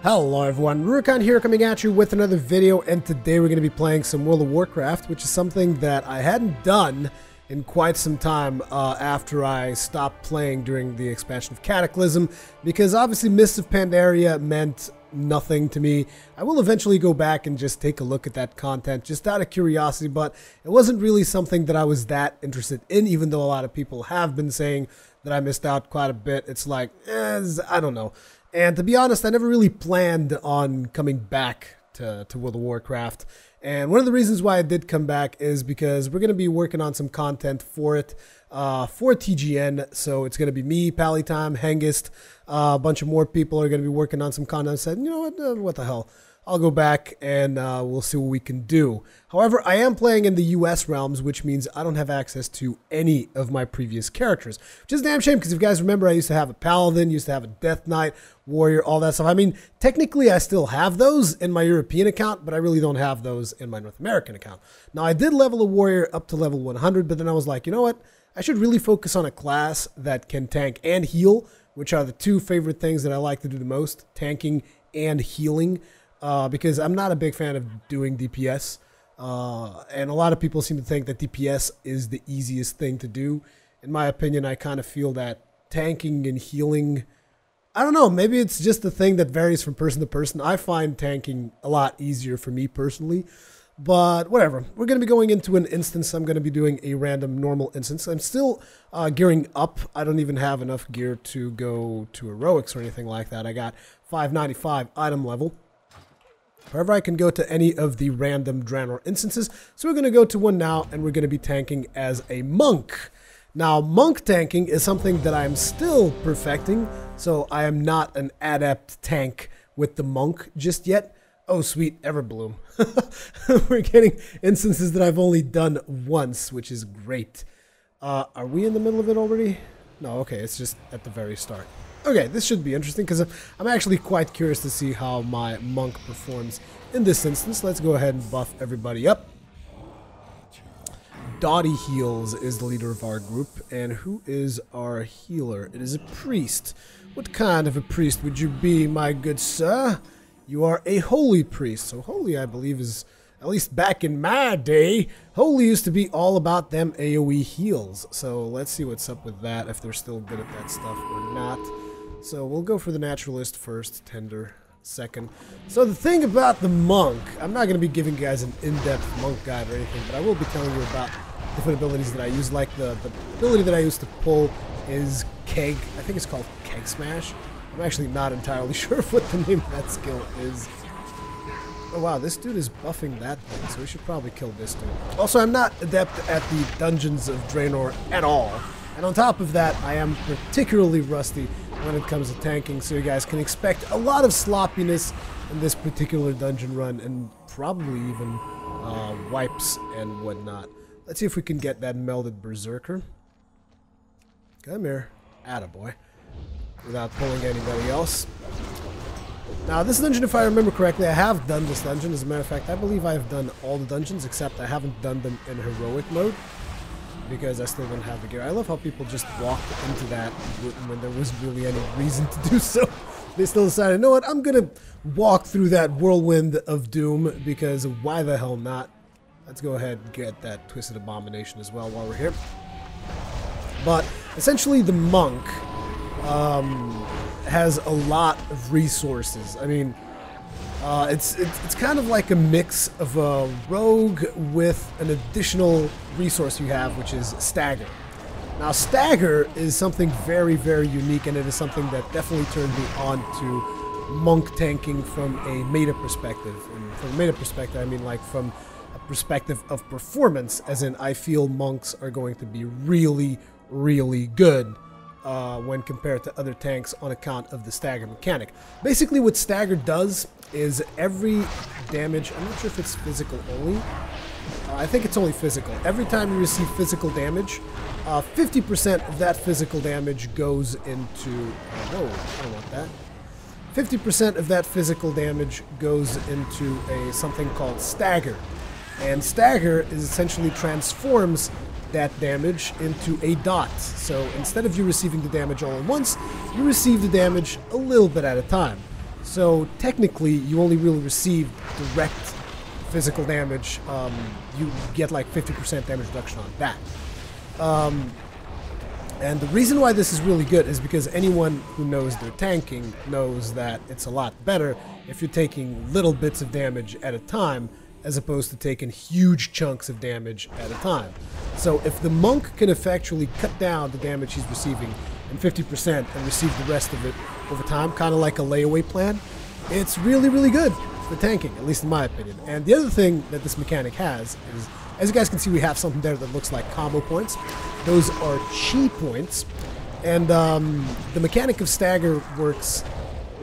Hello everyone, Rurikhan here coming at you with another video, and today we're going to be playing some World of Warcraft, which is something that I hadn't done in quite some time after I stopped playing during the expansion of Cataclysm, because obviously Mists of Pandaria meant nothing to me. I will eventually go back and just take a look at that content just out of curiosity, but it wasn't really something that I was that interested in, even though a lot of people have been saying that I missed out quite a bit. It's like, I don't know. And to be honest, I never really planned on coming back to World of Warcraft. And one of the reasons why I did come back is because we're going to be working on some content for it, for TGN. So it's going to be me, Palitime, Hengist, a bunch of more people are going to be working on some content. I said, you know what the hell? I'll go back and we'll see what we can do. However, I am playing in the US realms, which means I don't have access to any of my previous characters, which is a damn shame, because if you guys remember, I used to have a Paladin, used to have a Death Knight, Warrior, all that stuff. I mean, technically I still have those in my European account, but I really don't have those in my North American account. Now, I did level a Warrior up to level 100, but then I was like, you know what? I should really focus on a class that can tank and heal, which are the two favorite things that I like to do the most, tanking and healing. Because I'm not a big fan of doing DPS, and a lot of people seem to think that DPS is the easiest thing to do. In my opinion, I kind of feel that tanking and healing, I don't know, maybe it's just a thing that varies from person to person. I find tanking a lot easier for me personally, but whatever. We're going to be going into an instance. I'm going to be doing a random normal instance. I'm still gearing up. I don't even have enough gear to go to heroics or anything like that. I got 595 item level. However, I can go to any of the random Draenor instances. So we're going to go to one now, and we're going to be tanking as a monk. Now, monk tanking is something that I'm still perfecting, so I am not an adept tank with the monk just yet. Oh, sweet, Everbloom. We're getting instances that I've only done once, which is great. Are we in the middle of it already? No, okay, it's just at the very start. Okay, this should be interesting, because I'm actually quite curious to see how my monk performs in this instance. Let's go ahead and buff everybody up. Dottie Heals is the leader of our group, and who is our healer? It is a priest. What kind of a priest would you be, my good sir? You are a holy priest. So holy, I believe, is, at least back in my day, holy used to be all about them AoE heals. So let's see what's up with that, if they're still good at that stuff or not. So we'll go for the naturalist first, tender second. So the thing about the monk, I'm not going to be giving you guys an in-depth monk guide or anything, but I will be telling you about different abilities that I use. Like the ability that I use to pull is Keg. I think it's called Keg Smash. I'm actually not entirely sure what the name of that skill is. Oh wow, this dude is buffing that thing, so we should probably kill this dude. Also, I'm not adept at the Dungeons of Draenor at all. And on top of that, I am particularly rusty when it comes to tanking, so you guys can expect a lot of sloppiness in this particular dungeon run, and probably even wipes and whatnot. Let's see if we can get that melded berserker. Come here, attaboy, without pulling anybody else. Now, this dungeon, if I remember correctly, I have done this dungeon. As a matter of fact, I believe I have done all the dungeons, except I haven't done them in heroic mode, because I still don't have the gear. I love how people just walked into that when there wasn't really any reason to do so. They still decided, you know what, I'm going to walk through that whirlwind of doom, because why the hell not? Let's go ahead and get that Twisted Abomination as well while we're here. But essentially the monk has a lot of resources. I mean, it's kind of like a mix of a rogue with an additional resource you have, which is stagger. Now, stagger is something very, very unique, and it is something that definitely turned me on to monk tanking from a meta perspective. And from a meta perspective, I mean like from a perspective of performance, as in I feel monks are going to be really, really good when compared to other tanks on account of the stagger mechanic. Basically, what stagger does is every damage, I'm not sure if it's physical only, I think it's only physical. Every time you receive physical damage, 50% of that physical damage goes into, whoa, I don't want that. 50% of that physical damage goes into something called stagger. And stagger is essentially transforms that damage into a dot. So instead of you receiving the damage all at once, you receive the damage a little bit at a time. So technically, you only really receive direct physical damage. You get like 50% damage reduction on that. And the reason why this is really good is because anyone who knows their tanking knows that it's a lot better if you're taking little bits of damage at a time as opposed to taking huge chunks of damage at a time. So if the monk can effectually cut down the damage he's receiving in 50% and receive the rest of it over time, kind of like a layaway plan, it's really, really good for tanking, at least in my opinion. And the other thing that this mechanic has is, as you guys can see, we have something there that looks like combo points. Those are chi points, and the mechanic of stagger works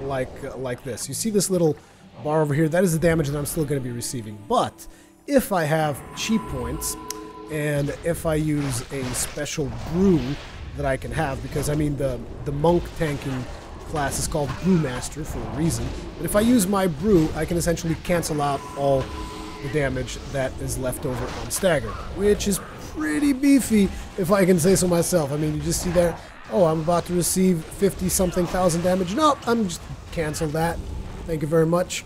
like this. You see this little bar over here? That is the damage that I'm still going to be receiving. But if I have chi points, and if I use a special brew that I can have, because I mean the monk tanking class is called Brewmaster for a reason, but if I use my brew, I can essentially cancel out all the damage that is left over on stagger, which is pretty beefy if I can say so myself. I mean, you just see there, oh, I'm about to receive 50-something thousand damage. No, I'm just cancel that. Thank you very much.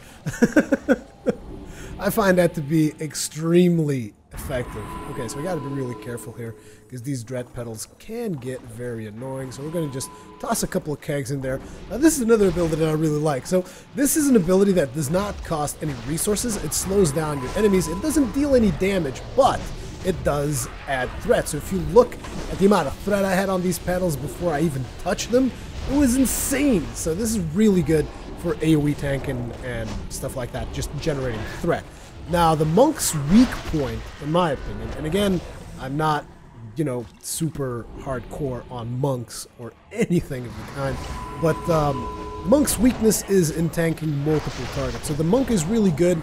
I find that to be extremely effective. Okay, so we got to be really careful here because these dread petals can get very annoying. So we're going to just toss a couple of kegs in there. Now this is another ability that I really like. So this is an ability that does not cost any resources. It slows down your enemies. It doesn't deal any damage, but it does add threat. So if you look at the amount of threat I had on these petals before I even touched them, it was insane. So this is really good for AoE tanking and stuff like that, just generating threat. Now, the monk's weak point, in my opinion, and again, I'm not, you know, super hardcore on monks or anything of the kind, but monk's weakness is in tanking multiple targets. So the monk is really good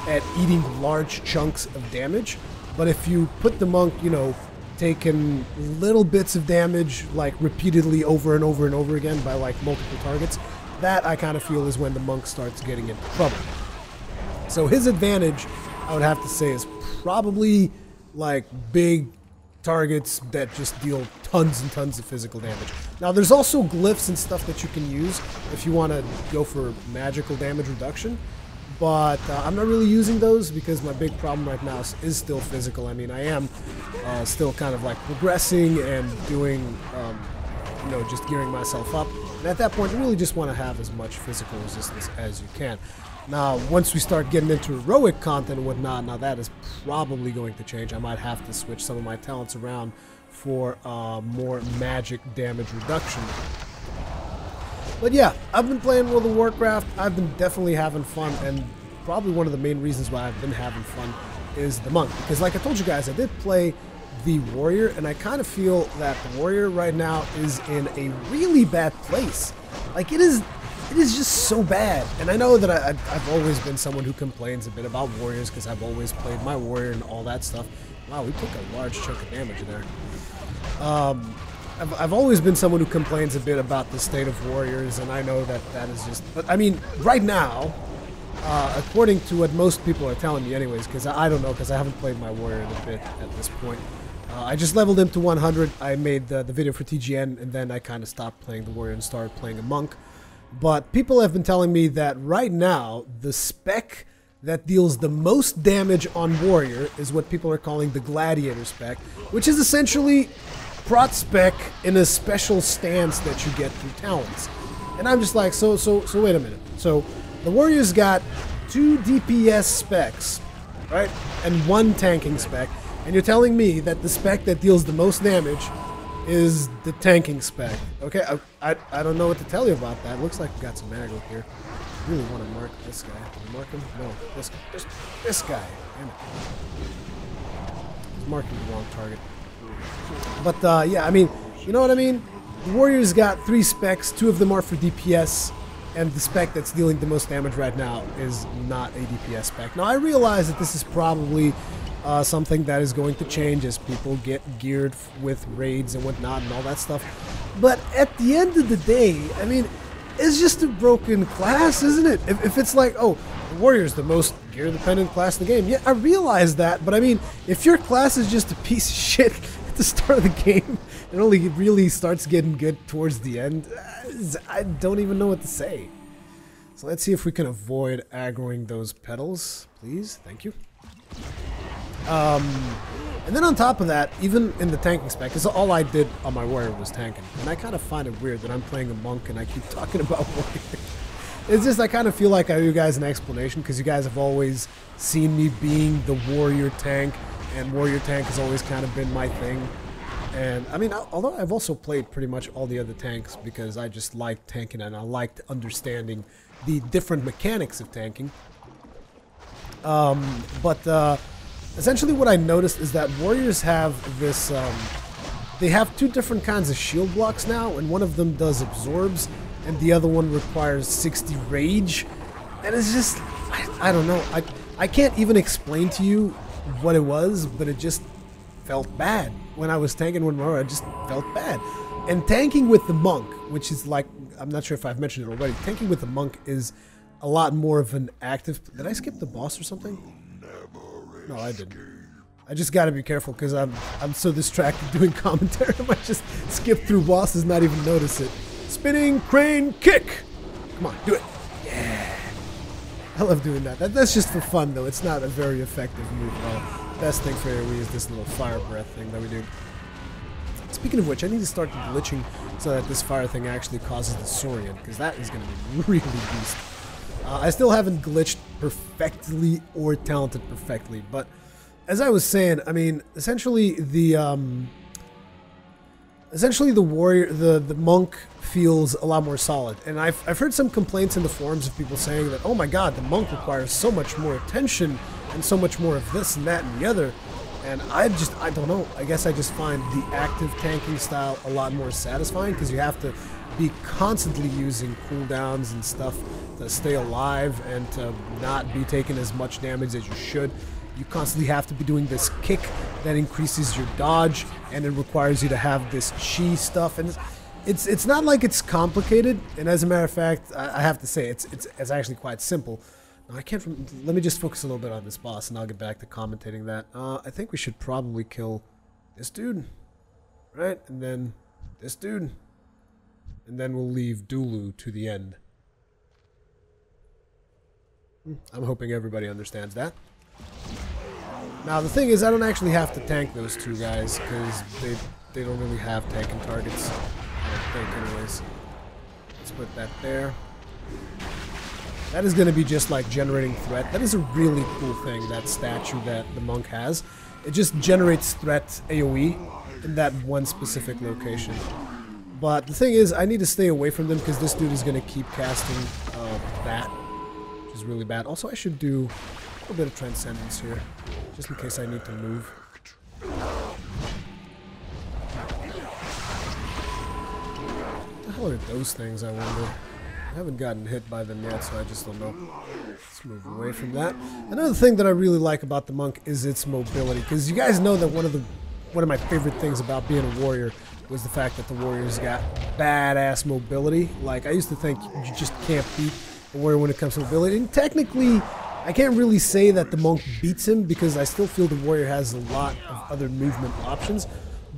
at eating large chunks of damage, but if you put the monk, you know, taking little bits of damage, like repeatedly over and over and over again by like multiple targets, that I kind of feel is when the monk starts getting into trouble. So his advantage, I would have to say, is probably like big targets that just deal tons and tons of physical damage. Now there's also glyphs and stuff that you can use if you want to go for magical damage reduction, but I'm not really using those because my big problem right now is still physical. I mean, I am still kind of like progressing and doing, you know, just gearing myself up. And at that point, you really just want to have as much physical resistance as you can. Now, once we start getting into heroic content and whatnot, now that is probably going to change. I might have to switch some of my talents around for more magic damage reduction. But yeah, I've been playing World of Warcraft. I've been definitely having fun, and probably one of the main reasons why I've been having fun is the monk. Because like I told you guys, I did play the warrior, and I kind of feel that the warrior right now is in a really bad place. Like it is just so bad. And I know that I've always been someone who complains a bit about warriors because I've always played my warrior and all that stuff. Wow, we took a large chunk of damage there. I've always been someone who complains a bit about the state of warriors, and I know that that is just... But I mean, right now, according to what most people are telling me anyways, because I don't know, because I haven't played my warrior in a bit at this point. I just leveled him to 100. I made the video for TGN, and then I kind of stopped playing the warrior and started playing a monk. But people have been telling me that right now, the spec that deals the most damage on warrior is what people are calling the gladiator spec, which is essentially prot spec in a special stance that you get through talents. And I'm just like, so wait a minute. So the warrior's got 2 DPS specs, right, and 1 tanking spec. And you're telling me that the spec that deals the most damage is the tanking spec. Okay, I don't know what to tell you about that. It looks like we got some aggro here. I really want to mark this guy. Can I mark him? No, this guy. Damn it. He's marking the wrong target. But yeah, I mean, you know what I mean? The warrior's got 3 specs. 2 of them are for DPS. And the spec that's dealing the most damage right now is not a DPS spec. Now, I realize that this is probably something that is going to change as people get geared with raids and whatnot and all that stuff. But at the end of the day, I mean, it's just a broken class, isn't it? If it's like, oh, the warrior's the most gear-dependent class in the game. Yeah, I realize that, but I mean, if your class is just a piece of shit at the start of the game, it only really starts getting good towards the end, I don't even know what to say. So let's see if we can avoid aggroing those petals, please. Thank you. And then on top of that, even in the tanking spec, because all I did on my warrior was tanking. And I kind of find it weird that I'm playing a monk and I keep talking about warrior. It's just I kind of feel like I owe you guys an explanation because you guys have always seen me being the warrior tank, and warrior tank has always kind of been my thing. And I mean, although I've also played pretty much all the other tanks because I just like tanking and I liked understanding the different mechanics of tanking. Essentially what I noticed is that warriors have this, they have two different kinds of shield blocks now, and one of them does absorbs, and the other one requires 60 rage. And it's just, I don't know, I can't even explain to you what it was, but it just felt bad. When I was tanking with Mara, I just felt bad. And tanking with the monk, which is like, I'm not sure if I've mentioned it already, tanking with the monk is a lot more of an active... Did I skip the boss or something? No, I didn't. I just gotta be careful because I'm so distracted doing commentary. I might just skip through bosses, not even notice it. Spinning crane kick! Come on, do it. Yeah. I love doing that. That's just for fun though. It's not a very effective move at all. Best thing for AoE is this little fire breath thing that we do. Speaking of which, I need to start glitching so that this fire thing actually causes the Saurian, because that is going to be really beast. I still haven't glitched perfectly or talented perfectly, but as I was saying, I mean, essentially the warrior, the monk feels a lot more solid. And I've heard some complaints in the forums of people saying that, oh my god, the monk requires so much more attention and so much more of this and that and the other. And I don't know, I guess I just find the active tanking style a lot more satisfying because you have to be constantly using cooldowns and stuff to stay alive and to not be taking as much damage as you should. You constantly have to be doing this kick that increases your dodge, and it requires you to have this chi stuff, and it's not like it's complicated. And as a matter of fact, I have to say it's actually quite simple. Now, I can't. Let me just focus a little bit on this boss, and I'll get back to commentating that. I think we should probably kill this dude, right? And then this dude, and then we'll leave Dulu to the end. I'm hoping everybody understands that. Now the thing is, I don't actually have to tank those two guys because they don't really have tanking targets. I don't think, anyways. Let's put that there. That is going to be just like generating threat. That is a really cool thing, that statue that the monk has. It just generates threat AoE in that one specific location. But the thing is, I need to stay away from them because this dude is going to keep casting that, which is really bad. Also, I should do a bit of Transcendence here, just in case I need to move. What the hell are those things, I wonder? I haven't gotten hit by them yet, so I just don't know. Let's move away from that. Another thing that I really like about the monk is its mobility, because you guys know that one of my favorite things about being a warrior was the fact that the warriors got badass mobility. Like, I used to think you just can't beat a warrior when it comes to mobility, and technically I can't really say that the monk beats him because I still feel the warrior has a lot of other movement options,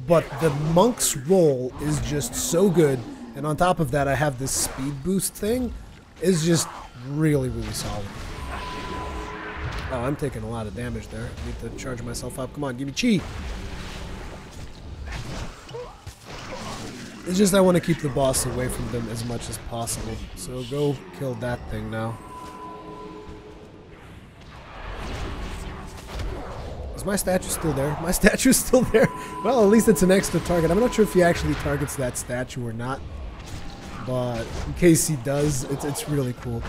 but the monk's role is just so good. And on top of that, I have this speed boost thing. It's just really, really solid. Oh, I'm taking a lot of damage there. I need to charge myself up. Come on, give me chi. It's just I want to keep the boss away from them as much as possible. So go kill that thing now. Is my statue still there? My statue's still there. Well, at least it's an extra target. I'm not sure if he actually targets that statue or not. But in case he does, it's really cool.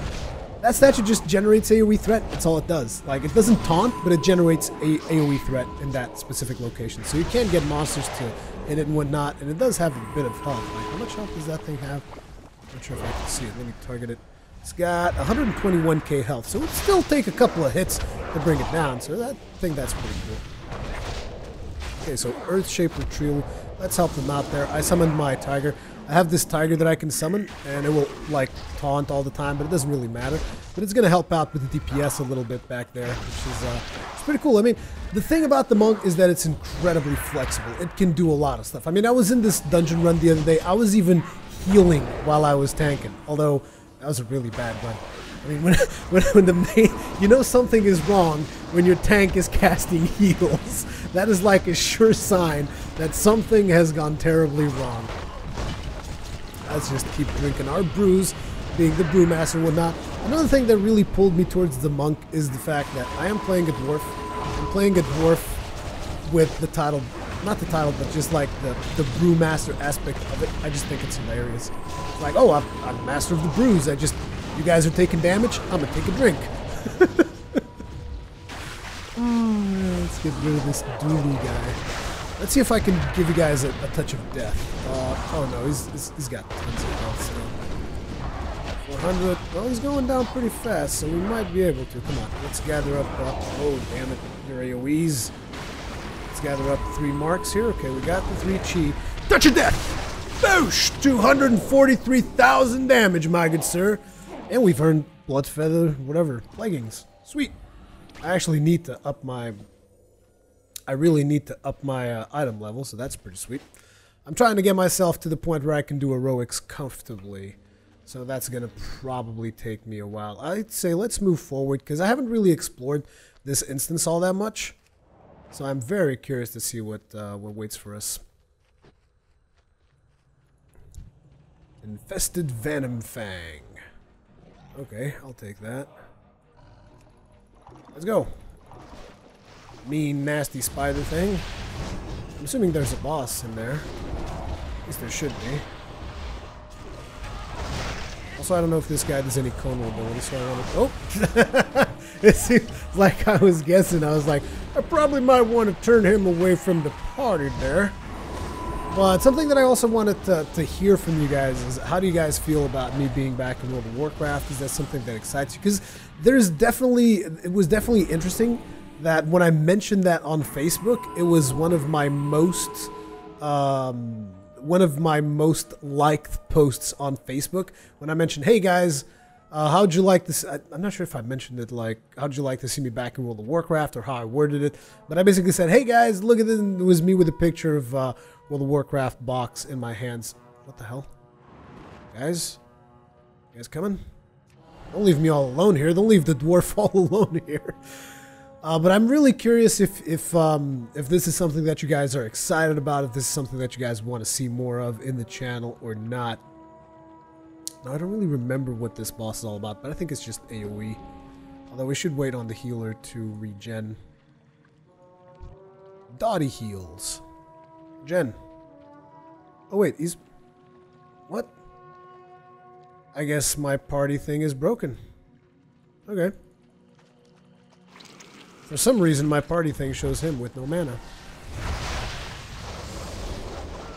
That statue just generates AoE threat. That's all it does. Like, it doesn't taunt, but it generates a AoE threat in that specific location. So you can get monsters to hit it and whatnot. And it does have a bit of health. Like, how much health does that thing have? I'm not sure if I can see it. Let me target it. It's got 121k health. So it would still take a couple of hits to bring it down. So I think that's pretty cool. Okay, so Earth Shape Retrieval. Let's help them out there. I summoned my tiger. I have this tiger that I can summon, and it will, like, taunt all the time, but it doesn't really matter. But it's going to help out with the DPS a little bit back there, which is it's pretty cool. I mean, the thing about the monk is that it's incredibly flexible. It can do a lot of stuff. I mean, I was in this dungeon run the other day. I was even healing while I was tanking, although that was a really bad run. I mean, when the main, you know something is wrong when your tank is casting heals. That is like a sure sign that something has gone terribly wrong. Let's just keep drinking our brews, being the Brewmaster and whatnot. Another thing that really pulled me towards the monk is the fact that I am playing a dwarf. I'm playing a dwarf with the title, not the title, but just like the Brewmaster aspect of it. I just think it's hilarious. It's like, oh, I'm master of the brews. You guys are taking damage, I'm gonna take a drink. Oh, let's get rid of this dooley guy. Let's see if I can give you guys a touch of death. Oh no, he's got tons of health still. 400. Well, he's going down pretty fast, so we might be able to. Come on, let's gather up. Oh, damn it, your AoEs. Let's gather up 3 marks here. Okay, we got the 3 chi. Touch of death! Boosh! 243,000 damage, my good sir. And we've earned blood feather, whatever, leggings. Sweet. I actually need to up my... I really need to up my item level, so that's pretty sweet. I'm trying to get myself to the point where I can do heroics comfortably. So that's going to probably take me a while. I'd say let's move forward, because I haven't really explored this instance all that much. So I'm very curious to see what waits for us. Infested Venom Fang. Okay, I'll take that. Let's go. Mean, nasty spider thing. I'm assuming there's a boss in there. At least there should be. Also, I don't know if this guy does any conal ability, so I want to... Oh! It seems like I was guessing. I was like, I probably might want to turn him away from the party there. But something that I also wanted to hear from you guys is, how do you guys feel about me being back in World of Warcraft? Is that something that excites you? Because it was definitely interesting that when I mentioned that on Facebook, it was one of my most liked posts on Facebook. When I mentioned, hey guys, how'd you like this? I'm not sure if I mentioned it, like, how'd you like to see me back in World of Warcraft, or how I worded it. But I basically said, hey guys, look at this. It was me with a picture of World of Warcraft box in my hands. What the hell? Guys? You guys coming? Don't leave me all alone here. Don't leave the dwarf all alone here. But I'm really curious if this is something that you guys are excited about, if this is something that you guys want to see more of in the channel or not. Now, I don't really remember what this boss is all about, but I think it's just AoE. Although we should wait on the healer to regen. Dottie heals. Jen. Oh wait, he's... What? I guess my party thing is broken. Okay. For some reason, my party thing shows him with no mana.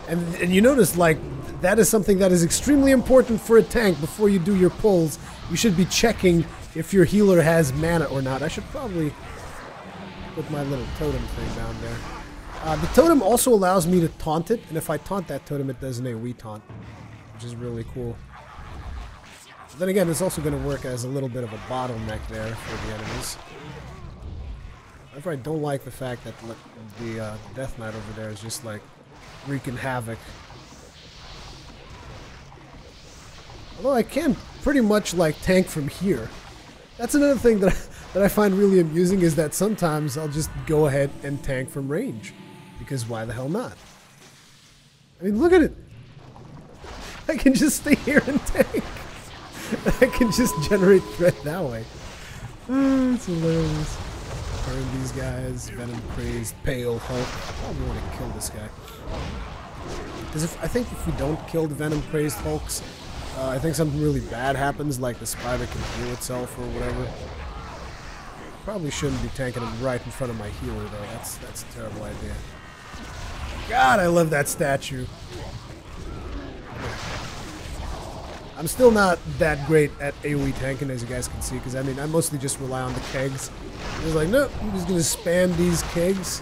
And you notice, like, that is something that is extremely important for a tank. Before you do your pulls, you should be checking if your healer has mana or not. I should probably put my little totem thing down there. The totem also allows me to taunt it, and if I taunt that totem, it does an AoE taunt, which is really cool. But then again, it's also going to work as a little bit of a bottleneck there for the enemies. However, I don't like the fact that the Death Knight over there is just like wreaking havoc. Although I can pretty much like tank from here. That's another thing that I find really amusing, is that sometimes I'll just go ahead and tank from range. Because why the hell not? I mean, look at it. I can just stay here and tank. I can just generate threat that way. Oh, it's hilarious. Burn these guys. Venom crazed, pale Hulk. I probably want to kill this guy. Because I think if we don't kill the Venom crazed Hulks, I think something really bad happens, like the spider can heal itself or whatever. Probably shouldn't be tanking him right in front of my healer though. That's a terrible idea. God, I love that statue. I'm still not that great at AoE tanking, as you guys can see, because I mean, I mostly just rely on the kegs. I was like, nope, I'm just going to spam these kegs.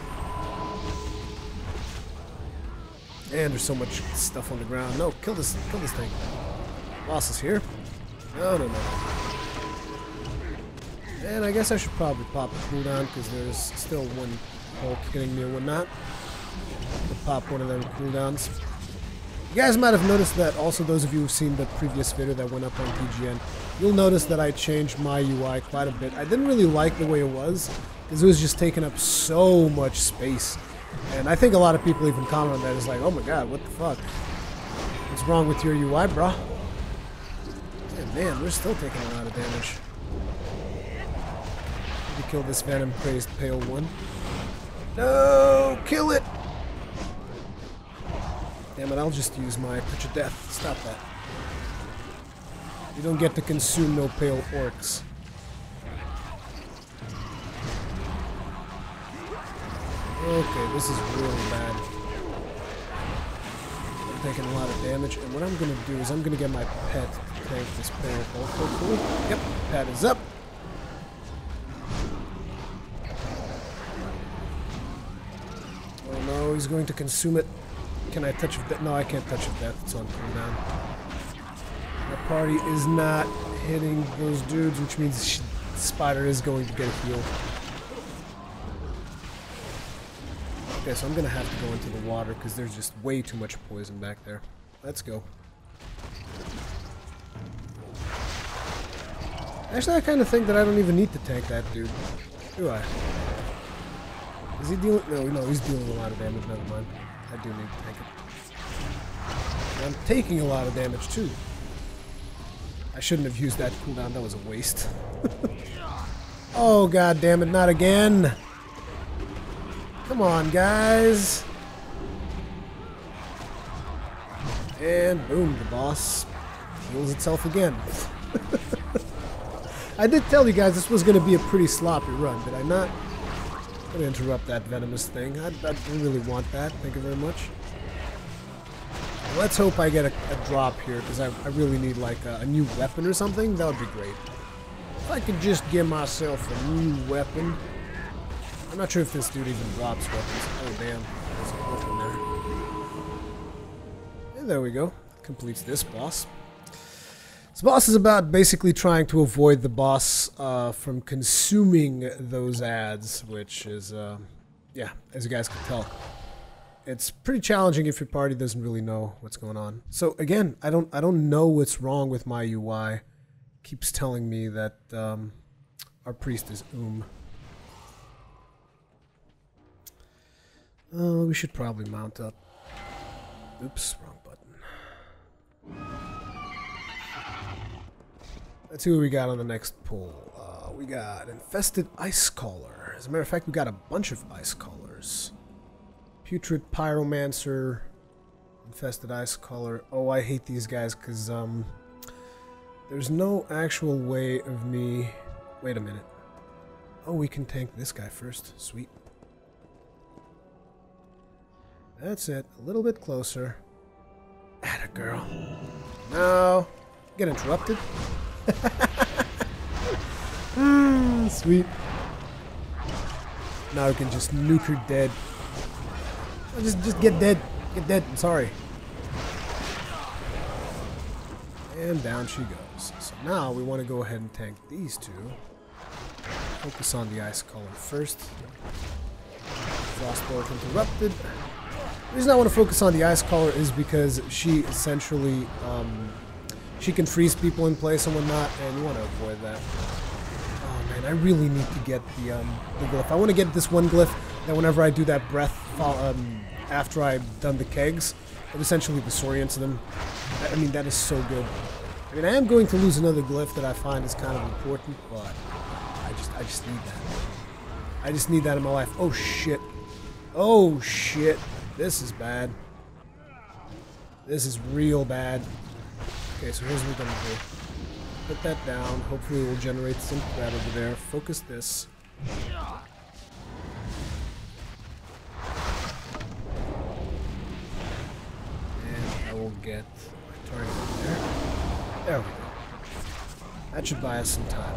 And there's so much stuff on the ground. No, kill this thing. Boss is here. No. And I guess I should probably pop a cooldown, because there's still one Hulk hitting me or whatnot. I'll pop one of them cooldowns. You guys might have noticed that also, those of you who've seen the previous video that went up on TGN, you'll notice that I changed my UI quite a bit. I didn't really like the way it was, because it was just taking up so much space. And I think a lot of people even comment on that. It's like, oh my god, what the fuck? What's wrong with your UI, bro? Yeah, man, we're still taking a lot of damage. Need to kill this venom-crazed pale one. No! Kill it! Damn it, I'll just use my Pitch of Death. Stop that. You don't get to consume no pale orcs. Okay, this is really bad. I'm taking a lot of damage, and what I'm gonna do is I'm gonna get my pet to tank this pale orc, hopefully. Yep, pet is up. Oh no, he's going to consume it. Can I touch of death? No, I can't touch of death. It's on cooldown. My party is not hitting those dudes, which means Spider is going to get a heal. Okay, so I'm going to have to go into the water because there's just way too much poison back there. Let's go. Actually, I kind of think that I don't even need to tank that dude. Do I? Is he dealing? No, he's dealing a lot of damage. Never mind. I do need to tank it. And I'm taking a lot of damage too. I shouldn't have used that cooldown. That was a waste. Oh god damn it! Not again! Come on, guys! And boom, the boss heals itself again. I did tell you guys this was going to be a pretty sloppy run, did I not? I'm going to interrupt that venomous thing. I don't really want that. Thank you very much. Let's hope I get a drop here, because I really need like a new weapon or something. That would be great. If I could just give myself a new weapon. I'm not sure if this dude even drops weapons. Oh damn, there's a weapon there. And there we go. Completes this boss. This boss is about basically trying to avoid the boss from consuming those ads, which is, yeah, as you guys can tell. It's pretty challenging if your party doesn't really know what's going on. So again, I don't know what's wrong with my UI. It keeps telling me that our priest is we should probably mount up. Oops, wrong button. Let's see what we got on the next pull. We got Infested Ice Caller. As a matter of fact, we got a bunch of Ice Callers. Putrid Pyromancer. Infested Ice Caller. Oh, I hate these guys because there's no actual way of me... Wait a minute. Oh, we can tank this guy first. Sweet. That's it. A little bit closer. Atta girl. No. Get interrupted. Sweet. Now we can just nuke her dead. Oh, just get dead. Get dead. I'm sorry. And down she goes. So now we want to go ahead and tank these two. Focus on the Ice Caller first. Frostbolt interrupted. The reason I want to focus on the Ice Caller is because she essentially, she can freeze people in place and whatnot, and you want to avoid that. Oh man, I really need to get the glyph. I want to get this one glyph that whenever I do that breath, after I've done the kegs, it essentially disorients them. I mean, that is so good. I mean, I am going to lose another glyph that I find is kind of important, but I just need that. I just need that in my life. Oh shit. Oh shit. This is bad. This is real bad. Okay, so here's what we're gonna do. Put that down. Hopefully we'll generate some threat over there. Focus this. And I will get my target over there. There we go. That should buy us some time.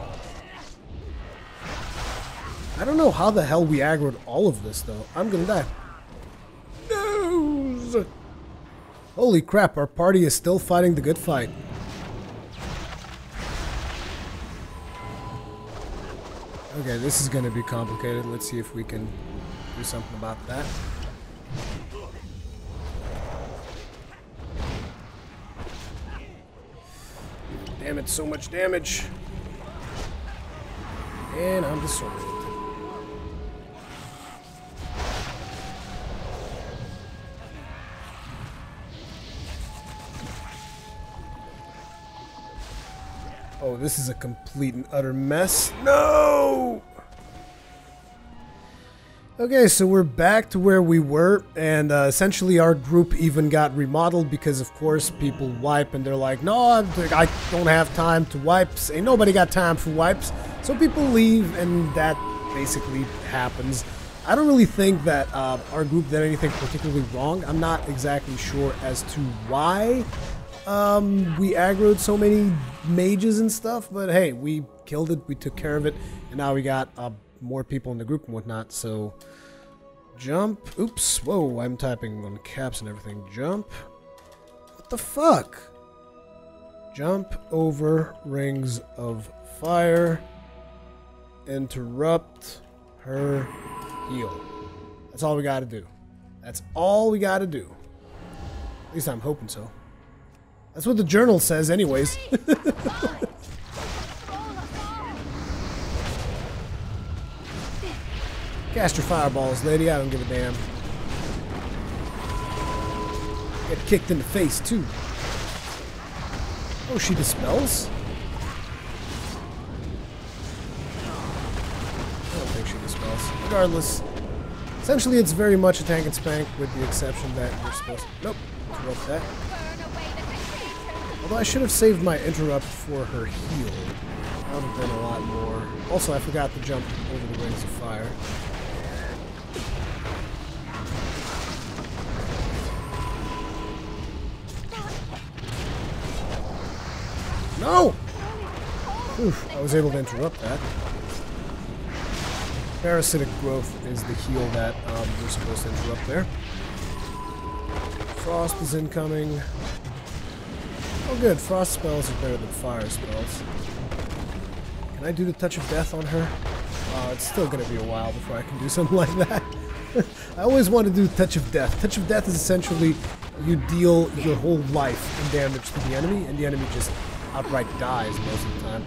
I don't know how the hell we aggroed all of this, though. I'm gonna die. No! Holy crap, our party is still fighting the good fight. Okay, this is gonna be complicated. Let's see if we can do something about that. Damn it, so much damage. And I'm disoriented. Oh, this is a complete and utter mess. No! Okay, so we're back to where we were, and essentially our group even got remodeled because, of course, people wipe and they're like, no, I don't have time to wipe. Ain't nobody got time for wipes. So people leave, and that basically happens. I don't really think that our group did anything particularly wrong. I'm not exactly sure as to why we aggroed so many mages and stuff, but hey, we killed it, we took care of it, and now we got more people in the group and whatnot. So jump. Oops. Whoa, I'm typing on caps and everything. Jump. What the fuck? Jump over rings of fire. Interrupt her heal. That's all we gotta do. That's all we gotta do. At least I'm hoping so. That's what the journal says anyways. Cast your fireballs, lady. I don't give a damn. Get kicked in the face, too. Oh, she dispels? I don't think she dispels. Regardless. Essentially, it's very much a tank and spank, with the exception that you're supposed to... Nope. Interrupt that. Although I should have saved my interrupt for her heal. That would have been a lot more. Also, I forgot to jump over the rings of fire. No! Oof, I was able to interrupt that. Parasitic growth is the heal that we're supposed to interrupt there. Frost is incoming. Oh good, frost spells are better than fire spells. Can I do the touch of death on her? It's still going to be a while before I can do something like that. I always want to do touch of death. Touch of death is essentially you deal your whole life in damage to the enemy, and the enemy just outright dies most of the time.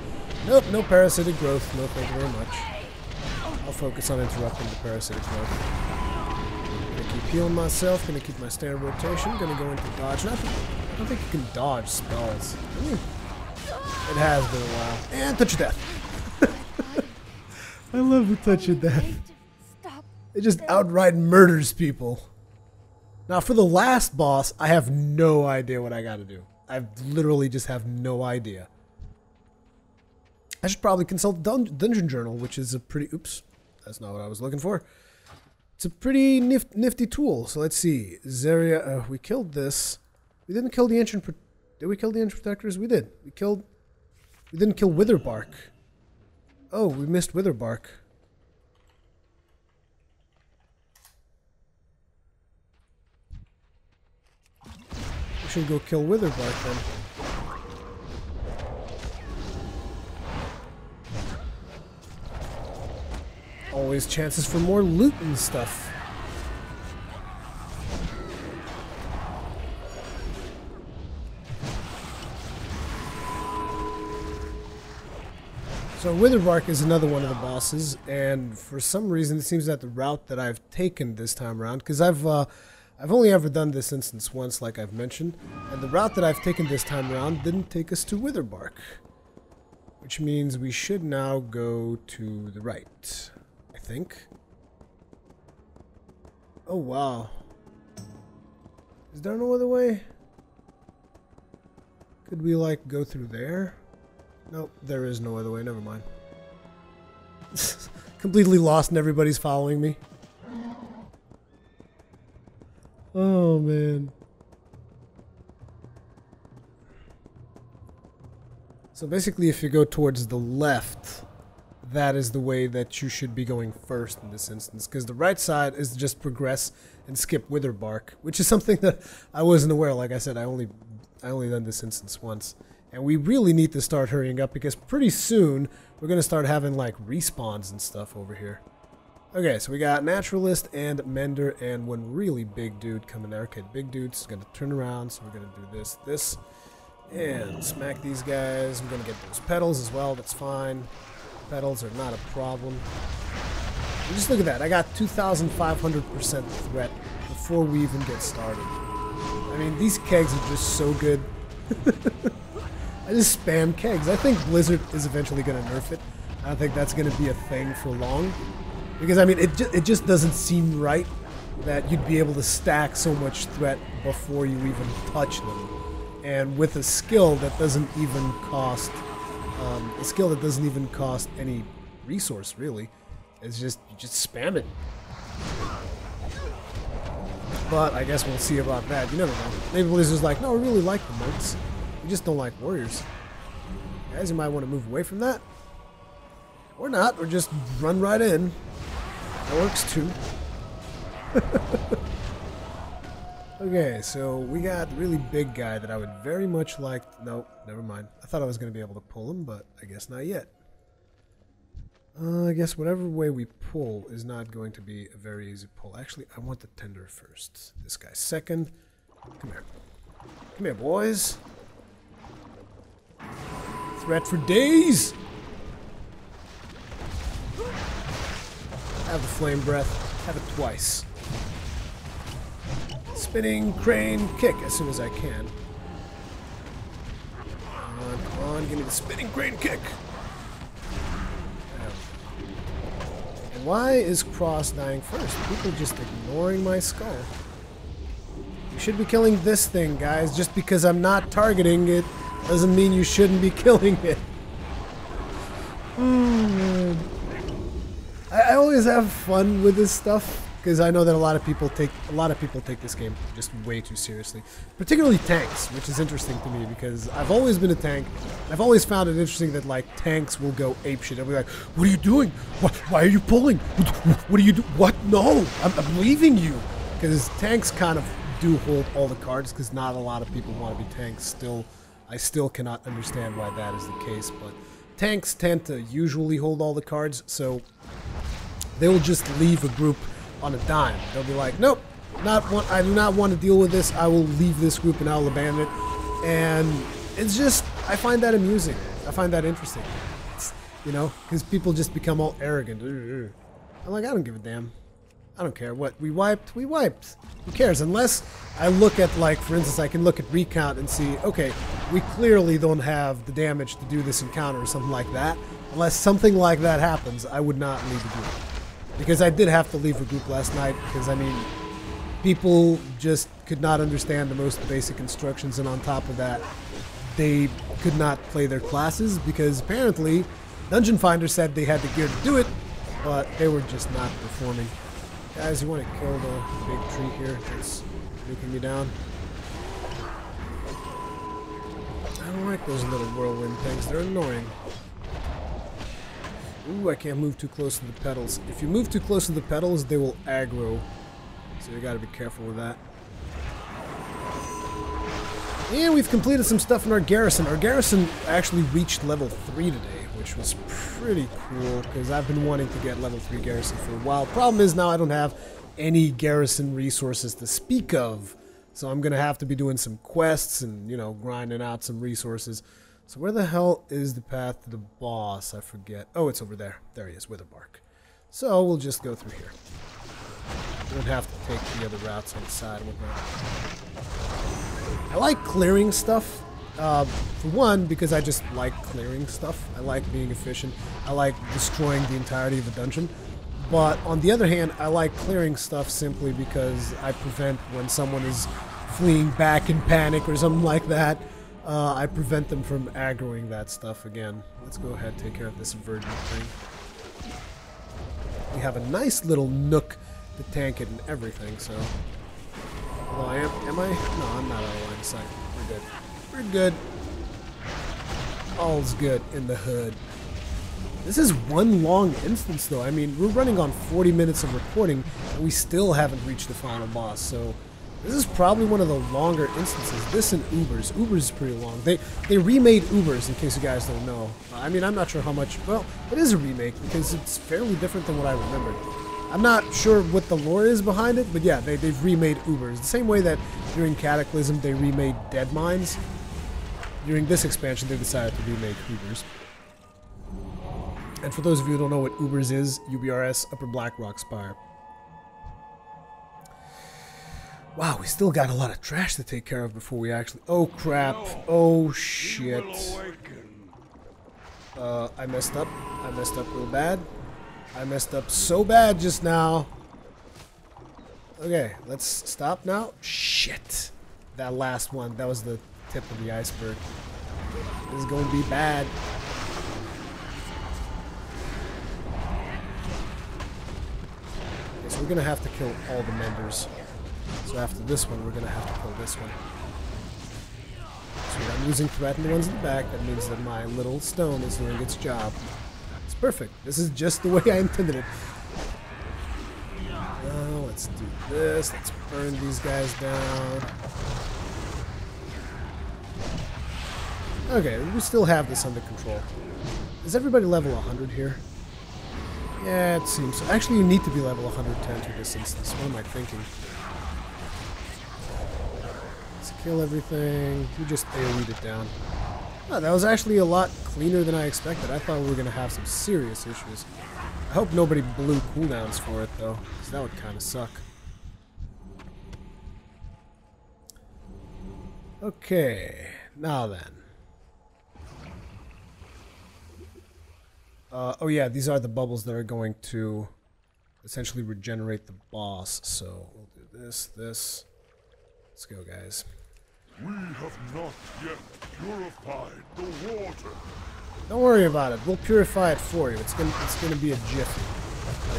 Nope, no parasitic growth. No, thank you very much. I'll focus on interrupting the parasitic growth. Gonna keep healing myself. Gonna keep my standard rotation. Gonna go into dodge. I don't think you can dodge spells. It has been a while. And touch of death. I love the touch of death. It just outright murders people. Now for the last boss, I have no idea what I gotta do. I literally just have no idea. I should probably consult the dungeon journal, which is a pretty... Oops, that's not what I was looking for. It's a pretty nifty tool. So let's see. Zarya, we killed this. We didn't kill the ancient... Did we kill the ancient protectors? We did. We didn't kill Witherbark. Oh, we missed Witherbark. We should go kill Witherbark then. Always chances for more loot and stuff. So Witherbark is another one of the bosses, and for some reason it seems that the route that I've taken this time around, because I've only ever done this instance once, like I've mentioned, and the route that I've taken this time around didn't take us to Witherbark, which means we should now go to the right, I think. Oh wow. Is there no other way? Could we like go through there? Nope, there is no other way, never mind. Completely lost and everybody's following me. Oh man. So basically if you go towards the left, that is the way that you should be going first in this instance, because the right side is just progress and skip Witherbark, which is something that I wasn't aware. Like I said, I only done this instance once. And we really need to start hurrying up because pretty soon we're going to start having like respawns and stuff over here. Okay, so we got Naturalist and Mender and one really big dude coming there. Okay, big dude's going to turn around, so we're going to do this. And smack these guys. I'm gonna get those petals as well, that's fine. Petals are not a problem. And just look at that, I got 2,500% threat before we even get started. I mean, these kegs are just so good. I just spam kegs. I think Blizzard is eventually gonna nerf it. I don't think that's gonna be a thing for long. Because, I mean, it just doesn't seem right that you'd be able to stack so much threat before you even touch them. And with a skill that doesn't even cost, any resource, really. It's just, you just spam it. But I guess we'll see about that. You never know. Maybe Blizzard's like, no, we really like the moats. We just don't like warriors. Guys, you might want to move away from that. Or not, or just run right in. That works too. Okay, so we got the really big guy that I would very much like. No, never mind. I thought I was going to be able to pull him, but I guess not yet. I guess whatever way we pull is not going to be a very easy pull. Actually, I want the tender first. This guy second. Come here. Come here, boys. Threat for days. Have the flame breath. Have it twice. Spinning crane kick as soon as I can. Come on, give me the spinning crane kick. And why is Cross dying first? People just ignoring my skull. You should be killing this thing, guys. Just because I'm not targeting it doesn't mean you shouldn't be killing it. I always have fun with this stuff because I know that a lot of people take this game just way too seriously, particularly tanks, which is interesting to me because I've always been a tank. I've always found it interesting that like tanks will go apeshit. I'll be like, "What are you doing? Why are you pulling? What do you do? What? No, I'm leaving you." Because tanks kind of do hold all the cards because not a lot of people want to be tanks. Still, I still cannot understand why that is the case, but tanks tend to usually hold all the cards, so they will just leave a group on a dime. They'll be like, nope, I do not want to deal with this. I will leave this group and I'll abandon it. And it's just, I find that amusing. I find that interesting. It's, you know, because people just become all arrogant. I'm like, I don't give a damn. I don't care. What? We wiped? We wiped. Who cares? Unless I look at, like, for instance, I can look at recount and see, okay, we clearly don't have the damage to do this encounter or something like that. Unless something like that happens, I would not leave the group. Because I did have to leave a group last night because, I mean, people just could not understand the most basic instructions, and on top of that, they could not play their classes because apparently Dungeon Finder said they had the gear to do it, but they were just not performing. Guys, you want to kill the big tree here that's nuking me down? I don't like those little whirlwind things. They're annoying. Ooh, I can't move too close to the petals. If you move too close to the petals, they will aggro. So you gotta be careful with that. And we've completed some stuff in our garrison. Our garrison actually reached level 3 today, which was pretty cool, because I've been wanting to get level 3 garrison for a while. Problem is now I don't have any garrison resources to speak of. So I'm gonna have to be doing some quests and, you know, grinding out some resources. So where the hell is the path to the boss? I forget. Oh, it's over there. There he is, Witherbark. So we'll just go through here. We don't have to take the other routes on the side and whatnot. I like clearing stuff. For one, because I just like clearing stuff. I like being efficient. I like destroying the entirety of a dungeon. But on the other hand, I like clearing stuff simply because I prevent when someone is fleeing back in panic or something like that. I prevent them from aggroing that stuff again. Let's go ahead and take care of this virgin thing. We have a nice little nook to tank it and everything, so... Although am I? No, I'm not out of line of sight. We're good. We're good. All's good in the hood. This is one long instance, though. I mean, we're running on 40 minutes of recording, and we still haven't reached the final boss, so... This is probably one of the longer instances. This and Ubers. Ubers is pretty long. They remade Ubers, in case you guys don't know. I mean, I'm not sure how much... Well, it is a remake, because it's fairly different than what I remembered. I'm not sure what the lore is behind it, but yeah, they've remade Ubers. The same way that during Cataclysm they remade Dead Mines. during this expansion, they decided to remake Ubers. And for those of you who don't know what Ubers is, UBRS, Upper Blackrock Spire. Wow, we still got a lot of trash to take care of before we actually... Oh, crap. Oh, shit. I messed up. I messed up real bad. I messed up so bad just now. Okay, let's stop now. Shit. That last one, that was the tip of the iceberg. This is going to be bad. Okay, so we're going to have to kill all the menders. So after this one, we're going to have to kill this one. So I'm losing threat in the ones in the back. That means that my little stone is doing its job. It's perfect. This is just the way I intended it. Now let's do this. Let's burn these guys down. Okay, we still have this under control. Is everybody level 100 here? Yeah, it seems so. Actually, you need to be level 110 to this instance. What am I thinking? Let's kill everything. You just AoE'd it down. Oh, that was actually a lot cleaner than I expected. I thought we were going to have some serious issues. I hope nobody blew cooldowns for it, though, because that would kind of suck. Okay, now then. Oh yeah, these are the bubbles that are going to essentially regenerate the boss. So we'll do this. Let's go, guys. We have not yet purified the water. Don't worry about it. We'll purify it for you. It's gonna be a jiffy.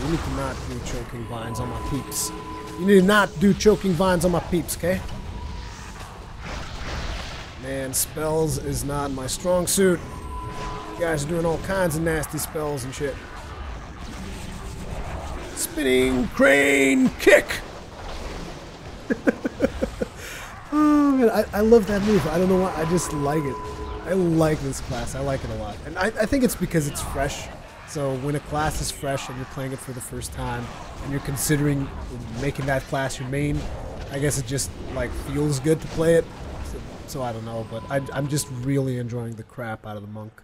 You need to not do choking vines on my peeps. You need to not do choking vines on my peeps, okay? Man, spells is not my strong suit. You guys are doing all kinds of nasty spells and shit. Spinning crane kick! Oh man, I love that move. I don't know why, I just like it. I like this class, I like it a lot. And I think it's because it's fresh. So when a class is fresh and you're playing it for the first time, and you're considering making that class your main, I guess it just like feels good to play it. So I don't know, but I'm just really enjoying the crap out of the monk.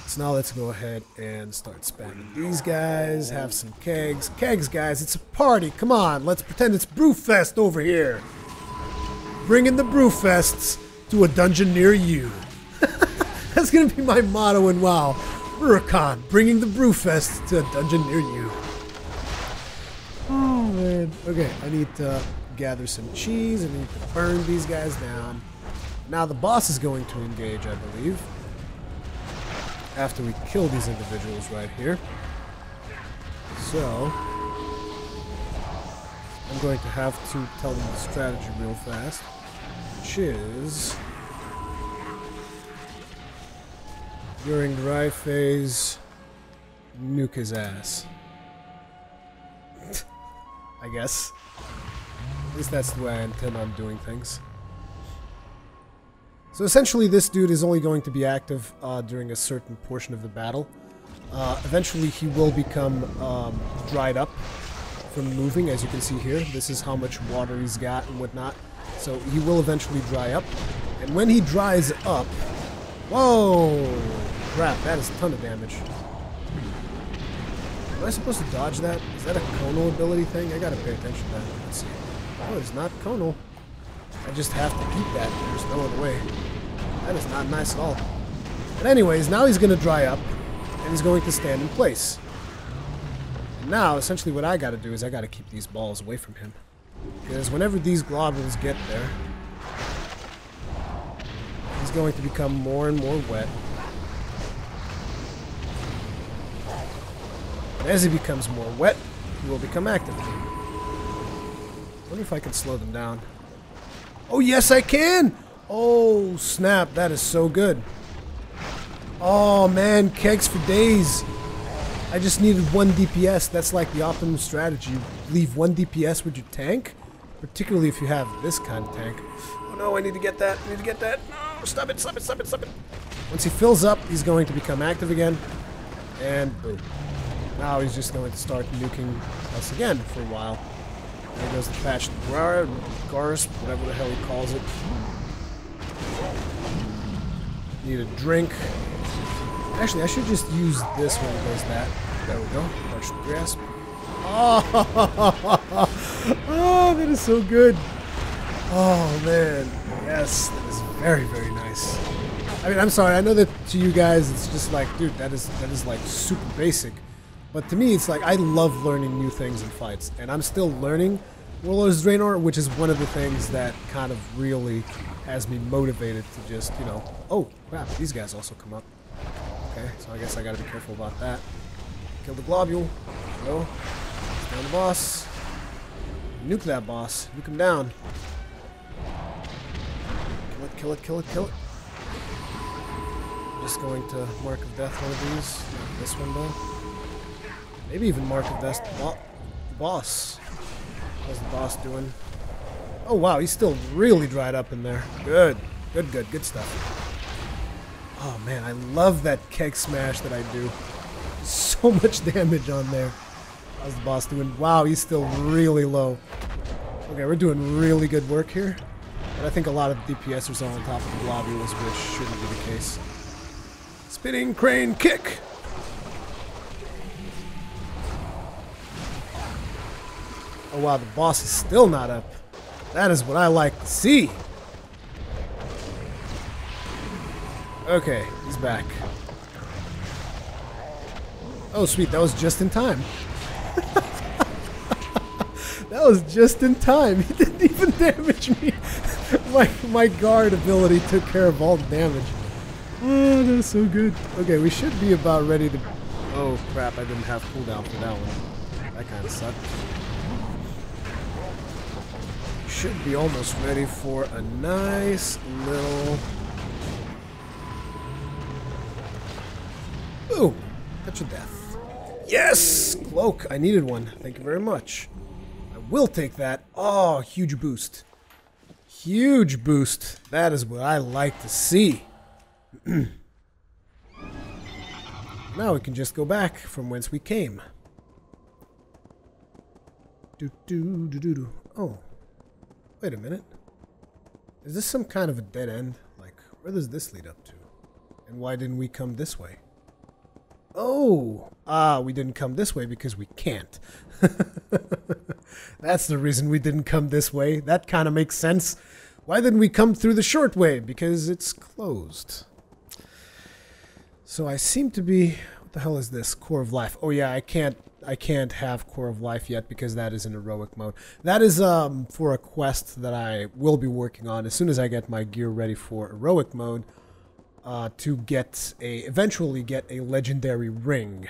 So now let's go ahead and start spamming these guys, have some kegs. Kegs, guys, it's a party. Come on, let's pretend it's Brewfest over here. Bringing the Brewfests to a dungeon near you. That's going to be my motto in WoW. Rurikhan, bringing the Brewfest to a dungeon near you. Oh, man. Okay, I need to gather some cheese. I need to burn these guys down. Now the boss is going to engage, I believe. After we kill these individuals right here. So I'm going to have to tell them the strategy real fast, which is during dry phase, nuke his ass. I guess. At least that's the way I intend on doing things. So essentially this dude is only going to be active during a certain portion of the battle. Eventually he will become dried up from moving, as you can see here. This is how much water he's got and whatnot. So he will eventually dry up. And when he dries up... Whoa! Crap, that is a ton of damage. Am I supposed to dodge that? Is that a Conal ability thing? I gotta pay attention to that. Let's see. Oh, it's not Conal. I just have to keep that. There's no other way. That is not nice at all. But anyways, now he's going to dry up, and he's going to stand in place. And now, essentially what I got to do is I got to keep these balls away from him. Because whenever these globules get there, he's going to become more and more wet. And as he becomes more wet, he will become active again. I wonder if I can slow them down. Oh, yes, I can! Oh, snap. That is so good. Oh, man. Kegs for days. I just needed 1 DPS. That's like the optimum strategy. Leave 1 DPS with your tank, particularly if you have this kind of tank. Oh, no. I need to get that. I need to get that. No, stop it. Stop it. Stop it. Stop it. Once he fills up, he's going to become active again. And boom. Now he's just going to start nuking us again for a while. There goes the patch Garsp, whatever the hell he calls it. need a drink. Actually, I should just use this when it does that. There we go. Partial grasp. Oh, oh, that is so good. Oh, man. Yes, that is very, very nice. I mean, I'm sorry. I know that to you guys, it's just like, dude, that is like super basic. But to me, it's like I love learning new things in fights. And I'm still learning Warlords of Draenor, which is one of the things that kind of really has me motivated to just, you know... Oh, crap. These guys also come up. Okay, so I guess I gotta be careful about that. Kill the globule. Go. Down the boss. Nuke that boss. Nuke him down. Kill it, kill it, kill it, kill it. Just going to Mark of Death one of these. Not this one though. Maybe even Mark of Death the boss. How's the boss doing? Oh wow, he's still really dried up in there. Good. Good, good, good stuff. Oh man, I love that keg smash that I do. So much damage on there. How's the boss doing? Wow, he's still really low. Okay, we're doing really good work here. But I think a lot of DPSers are on top of the globules, which shouldn't be the case. Spinning crane kick! Oh wow, the boss is still not up. That is what I like to see. Okay, he's back. Oh sweet, that was just in time. That was just in time. He didn't even damage me. My guard ability took care of all the damage. Oh, that was so good. Okay, we should be about ready to... Oh crap, I didn't have cooldown for that one. That kind of sucked. Should be almost ready for a nice little... Boom! Touch of death. Yes! Cloak! I needed one. Thank you very much. I will take that. Oh, huge boost. Huge boost. That is what I like to see. Now we can just go back from whence we came. Oh. Wait a minute. Is this some kind of a dead end? Like, where does this lead up to? And why didn't we come this way? Oh! Ah, we didn't come this way because we can't. That's the reason we didn't come this way. That kind of makes sense. Why didn't we come through the short way? Because it's closed. So I seem to be... What the hell is this? Core of Life. Oh yeah, I can't have Core of Life yet because that is in heroic mode. That is for a quest that I will be working on as soon as I get my gear ready for heroic mode to eventually get a legendary ring.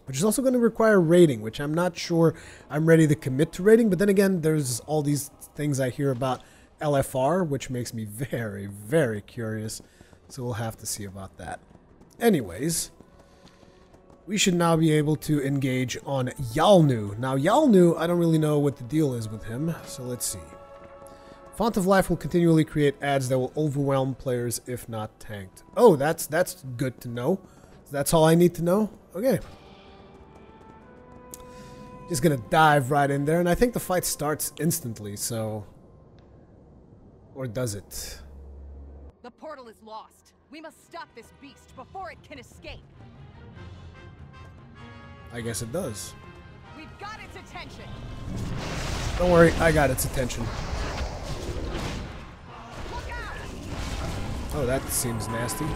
Which is also going to require raiding, which I'm not sure I'm ready to commit to raiding, but then again, there's all these things I hear about LFR, which makes me very, very curious. So we'll have to see about that. Anyways, we should now be able to engage on Yalnu. Now, Yalnu, I don't really know what the deal is with him, so let's see. Font of Life will continually create ads that will overwhelm players if not tanked. Oh, that's good to know. That's all I need to know? Okay. Just gonna dive right in there, and I think the fight starts instantly, so... Or does it? The portal is lost. We must stop this beast before it can escape. I guess it does. We've got its attention. Don't worry, I got its attention. Look out! Oh, that seems nasty.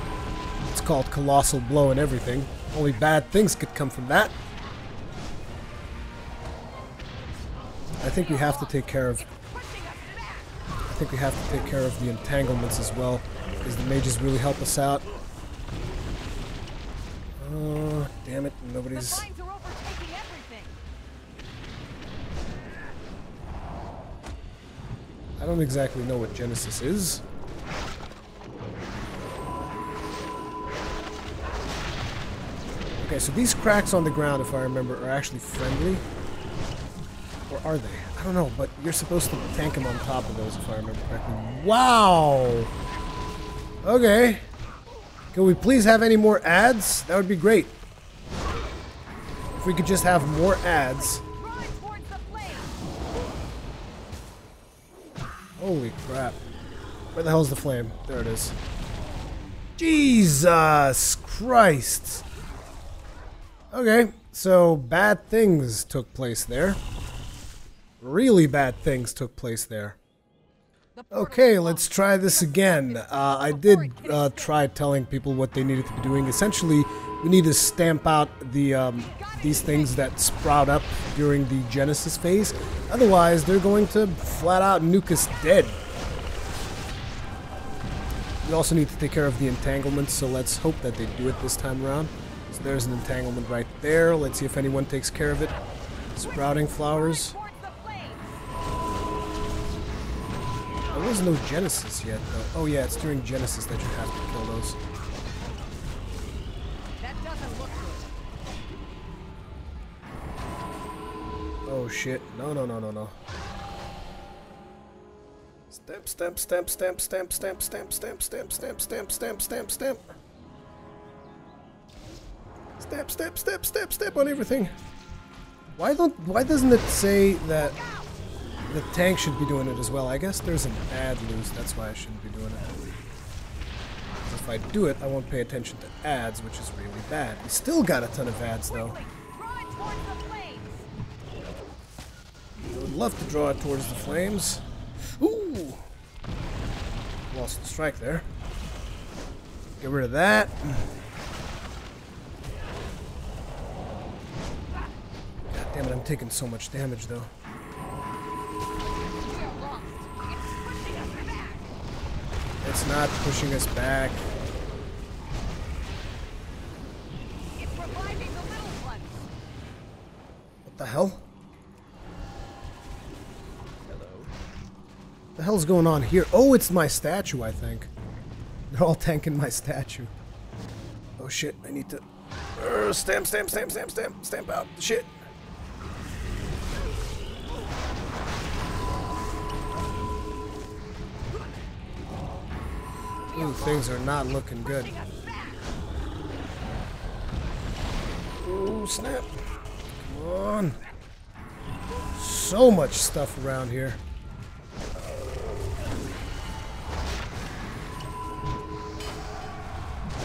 It's called Colossal Blow and everything. Only bad things could come from that. I think we have to take care of... I think we have to take care of the entanglements as well, because the mages really help us out. Damn it, nobody's... The vines are overtaking everything. I don't exactly know what Genesis is. Okay, so these cracks on the ground, if I remember, are actually friendly. Or are they? I don't know, but you're supposed to tank them on top of those, if I remember correctly. Wow! Okay. Can we please have any more ads? That would be great. If we could just have more ads. Run towards the flame. Holy crap. Where the hell's the flame? There it is. Jesus Christ. Okay, so bad things took place there. Really bad things took place there. Okay, let's try this again. I did try telling people what they needed to be doing. Essentially, we need to stamp out the these things that sprout up during the Genesis phase. Otherwise, they're going to flat out nuke us dead. We also need to take care of the entanglements, so let's hope that they do it this time around. So there's an entanglement right there. Let's see if anyone takes care of it. Sprouting flowers. There was no Genesis yet, though. Oh yeah, it's during Genesis that you have to kill those. That doesn't look good. Oh shit. No, no, no, no, no. Stamp, stamp, stamp, stamp, stamp, stamp, stamp, stamp, stamp, stamp, stamp, stamp, stamp, stamp. Stamp, stamp, stamp, stamp, stamp on everything. Why doesn't it say that the tank should be doing it as well? I guess there's an ad loose, that's why I shouldn't be doing it. If I do it, I won't pay attention to ads, which is really bad. We still got a ton of ads, though. I would love to draw it towards the flames. Ooh! Lost the strike there. Get rid of that. God damn it, I'm taking so much damage, though. It's not pushing us back. It's reviving the little ones. What the hell? The hell's going on here? Oh, it's my statue, I think. They're all tanking my statue. Oh shit, I need to stamp, stamp, stamp, stamp, stamp, stamp out. Shit. Ooh, things are not looking good. Ooh, snap. Come on. So much stuff around here.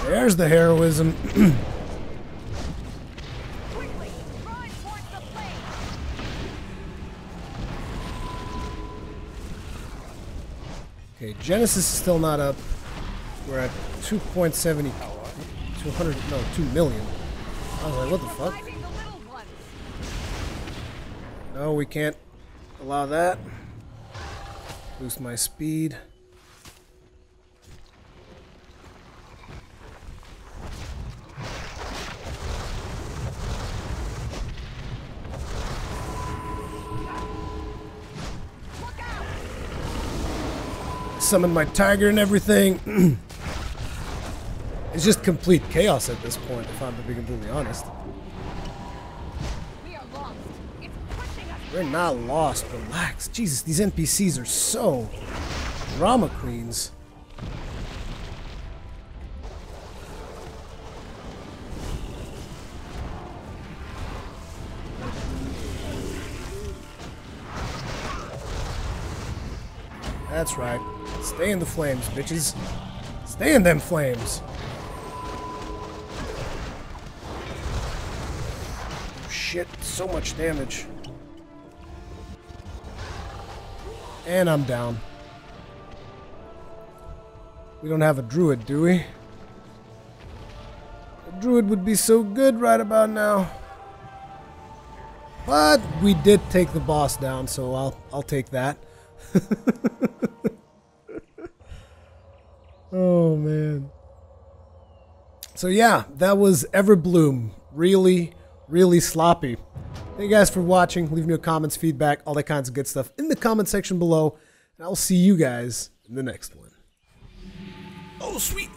There's the heroism. Okay, Genesis is still not up. We're at 2.70, 200, no, 2 million. I was like, what the fuck? No, we can't allow that. Boost my speed. Summon my tiger and everything. It's just complete chaos at this point, if I'm to be completely honest. We are lost. It's pushing us. We're not lost. Relax. Jesus, these NPCs are so drama queens. That's right. Stay in the flames, bitches. Stay in them flames. Oh, shit, so much damage. And I'm down. We don't have a druid, do we? A druid would be so good right about now. But we did take the boss down, so I'll take that. Oh man. So yeah, that was Everbloom. Really, really sloppy. Thank you guys for watching. Leave me your comments, feedback, all that kinds of good stuff in the comment section below. And I'll see you guys in the next one. Oh sweet.